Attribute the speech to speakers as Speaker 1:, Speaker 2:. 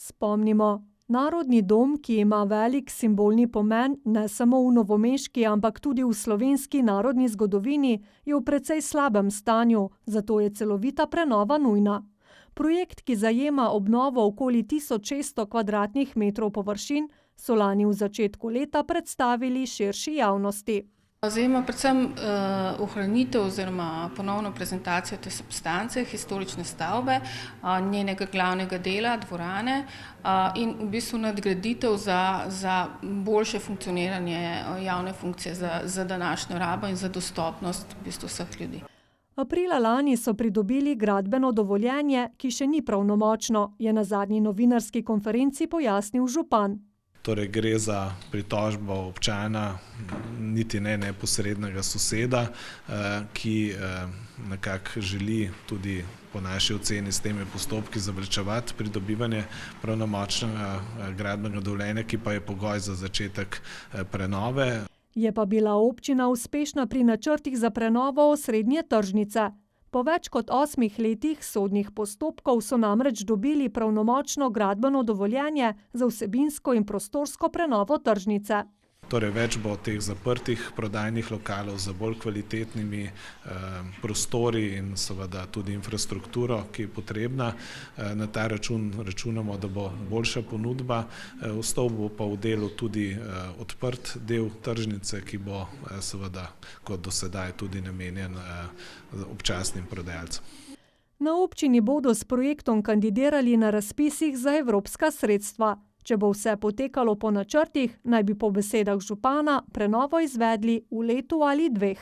Speaker 1: Spomnimo, Narodni dom, ki ima velik simbolni pomen ne samo v novomeški, ampak tudi v slovenski narodni zgodovini, je v precej slabem stanju, zato je celovita prenova nujna. Projekt, ki zajema obnovo okoli 1600 kvadratnih metrov površin, so lani v začetku leta predstavili širši javnosti.
Speaker 2: Zajema predvsem ohranitev oziroma ponovno prezentacijo te substance, historične stavbe, njenega glavnega dela, dvorane in v bistvu nadgraditev za boljše funkcioniranje javne funkcije za današnjo rabo in za dostopnost v bistvu vseh ljudi.
Speaker 1: Aprila lani so pridobili gradbeno dovoljenje, ki še ni pravnomočno, je na zadnji novinarski konferenci pojasnil župan.
Speaker 3: Torej gre za pritožbo občana, niti ne neposrednega soseda, ki nekako želi tudi po naši oceni s temi postopki zavlačevati pridobivanje pravnomočnega gradbenega dovoljenja, ki pa je pogoj za začetek prenove.
Speaker 1: Je pa bila občina uspešna pri načrtih za prenovo osrednje tržnice. Po več kot 8 letih sodnih postopkov so namreč dobili pravnomočno gradbeno dovoljenje za vsebinsko in prostorsko prenovo tržnice.
Speaker 3: Torej več bo teh zaprtih prodajnih lokalov z bolj kvalitetnimi prostori in seveda tudi infrastrukturo, ki je potrebna. Na ta račun računamo, da bo boljša ponudba. Ostal bo pa v delu tudi odprt del tržnice, ki bo seveda kot do sedaj tudi namenjen občasnim prodajalcem.
Speaker 1: Na občini bodo s projektom kandidirali na razpisih za evropska sredstva. Če bo vse potekalo po načrtih, naj bi po besedah župana prenovo izvedli v letu ali 2.